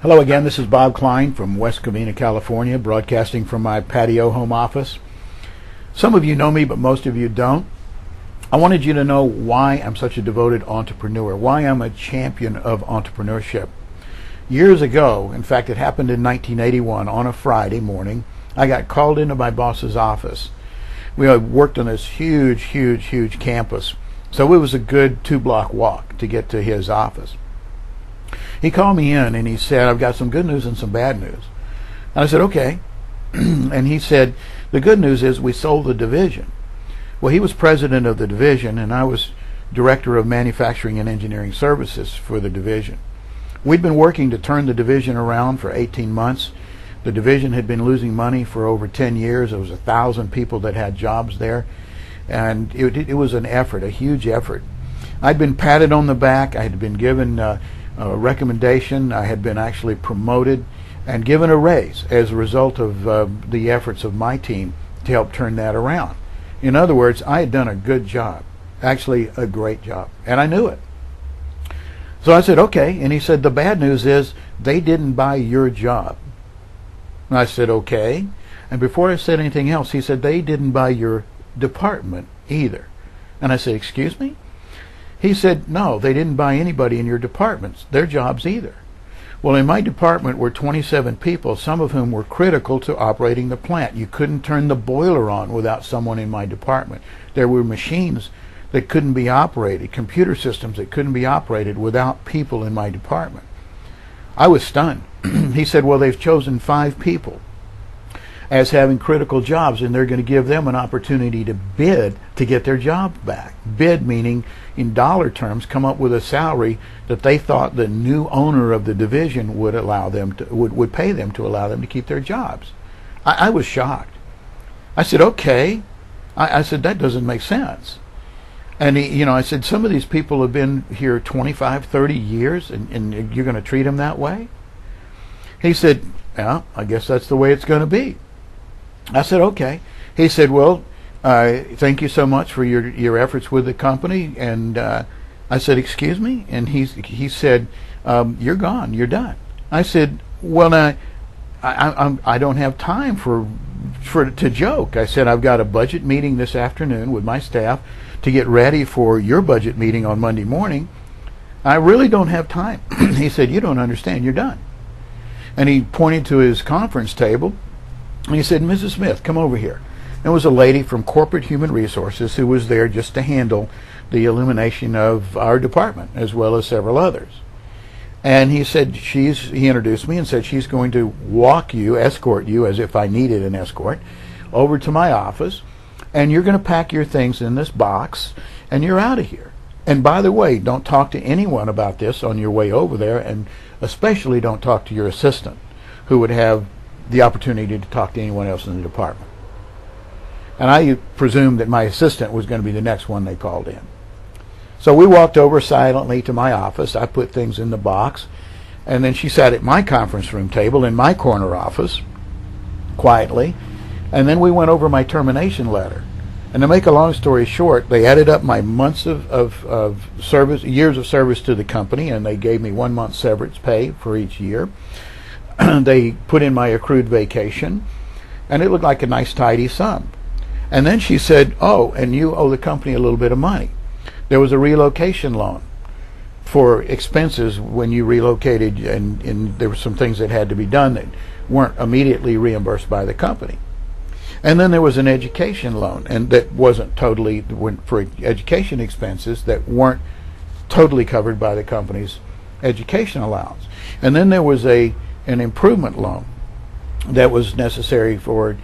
Hello again, this is Bob Cline from West Covina, California, broadcasting from my patio home office. Some of you know me, but most of you don't. I wanted you to know why I'm such a devoted entrepreneur, why I'm a champion of entrepreneurship. Years ago, in fact it happened in 1981, on a Friday morning, I got called into my boss's office. We had worked on this huge campus, so it was a good 2-block walk to get to his office. He called me in and he said, I've got some good news and some bad news. And I said, okay. And he said, the good news is we sold the division. Well, he was president of the division and I was director of manufacturing and engineering services for the division. We'd been working to turn the division around for 18 months. The division had been losing money for over 10 years. There was 1,000 people that had jobs there. And it was an effort, a huge effort. I'd been patted on the back. I had been given a recommendation. I had been actually promoted and given a raise as a result of the efforts of my team to help turn that around. In other words, I had done a good job, actually a great job, and I knew it. So I said, okay, and he said, the bad news is they didn't buy your job. And I said, okay, and before I said anything else, he said, they didn't buy your department either. And I said, excuse me? He said, no, they didn't buy anybody in your departments, their jobs either. Well, in my department were 27 people, some of whom were critical to operating the plant. You couldn't turn the boiler on without someone in my department. There were machines that couldn't be operated, computer systems that couldn't be operated without people in my department. I was stunned. He said, well, they've chosen 5 people as having critical jobs, and they're going to give them an opportunity to bid to get their job back. Bid meaning, in dollar terms, come up with a salary that they thought the new owner of the division would allow them to, would pay them to allow them to keep their jobs. I was shocked. I said, okay. I said, that doesn't make sense. And I said, some of these people have been here 25, 30 years, and you're going to treat them that way? He said, yeah, I guess that's the way it's going to be. I said, okay. He said, well, thank you so much for your efforts with the company. And I said, excuse me? And he said, you're gone. You're done. I said, well, now, I don't have time to joke. I said, I've got a budget meeting this afternoon with my staff to get ready for your budget meeting on Monday morning. I really don't have time. He said, you don't understand. You're done. And he pointed to his conference table. And he said, Mrs. Smith, come over here. There was a lady from Corporate Human Resources who was there just to handle the elimination of our department, as well as several others. And he said, he introduced me and said, she's going to escort you, as if I needed an escort, over to my office, and you're going to pack your things in this box, and you're out of here. And by the way, don't talk to anyone about this on your way over there, and especially don't talk to your assistant, who would have the opportunity to talk to anyone else in the department. And I presumed that my assistant was going to be the next one they called in. So we walked over silently to my office. I put things in the box, and then she sat at my conference room table in my corner office, quietly, and then we went over my termination letter. And to make a long story short, they added up my months of service, years of service to the company, and they gave me 1 month severance pay for each year. They put in my accrued vacation, and it looked like a nice tidy sum. And then she said, oh, and you owe the company a little bit of money. There was a relocation loan for expenses when you relocated, and there were some things that had to be done that weren't immediately reimbursed by the company. And then there was an education loan, and that wasn't totally for education expenses that weren't totally covered by the company's education allowance. And then there was an improvement loan that was necessary for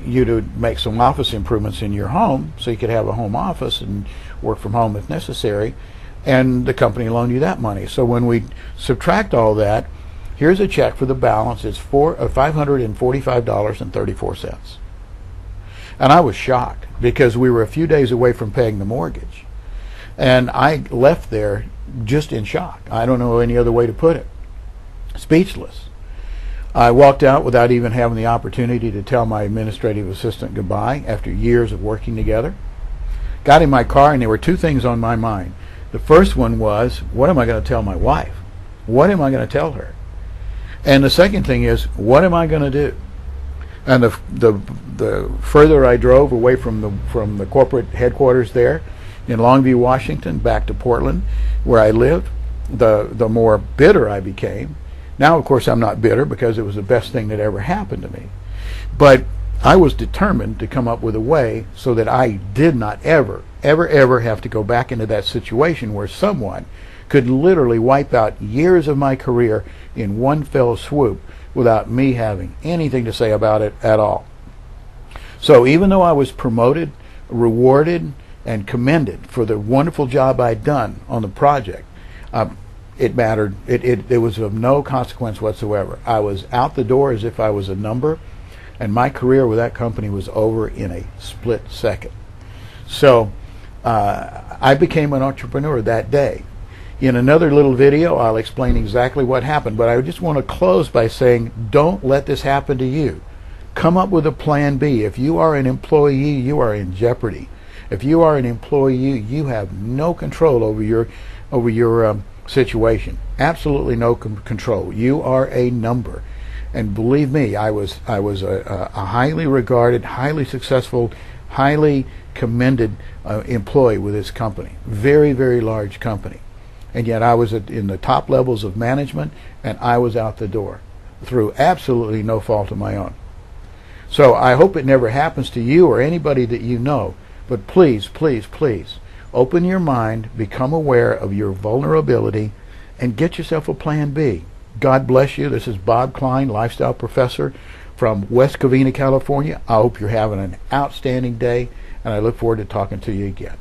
you to make some office improvements in your home, so you could have a home office and work from home if necessary, and the company loaned you that money. So when we subtract all that, here's a check for the balance. It's $545.34. And I was shocked because we were a few days away from paying the mortgage. And I left there just in shock. I don't know any other way to put it. Speechless. I walked out without even having the opportunity to tell my administrative assistant goodbye after years of working together. Got in my car, and there were 2 things on my mind. The first one was, what am I going to tell my wife? What am I going to tell her? And the second thing is, what am I going to do? And the further I drove away from the corporate headquarters there in Longview, Washington, back to Portland, where I lived, the more bitter I became. Now, of course, I'm not bitter because it was the best thing that ever happened to me. But I was determined to come up with a way so that I did not ever have to go back into that situation where someone could literally wipe out years of my career in one fell swoop without me having anything to say about it at all. So even though I was promoted, rewarded, and commended for the wonderful job I'd done on the project, it mattered. It was of no consequence whatsoever. I was out the door as if I was a number, and my career with that company was over in a split second. So I became an entrepreneur that day. In another little video, I'll explain exactly what happened, but I just want to close by saying, don't let this happen to you. Come up with a plan B. If you are an employee, you are in jeopardy. If you are an employee, you have no control over your situation. Absolutely no control. You are a number. And believe me, I was a highly regarded, highly successful, highly commended employee with this company. Very, very large company. And yet I was in the top levels of management, and I was out the door through absolutely no fault of my own. So I hope it never happens to you or anybody that you know. But please, please, please, open your mind, become aware of your vulnerability, and get yourself a plan B. God bless you. This is Bob Cline, Lifestyle Professor from West Covina, California. I hope you're having an outstanding day, and I look forward to talking to you again.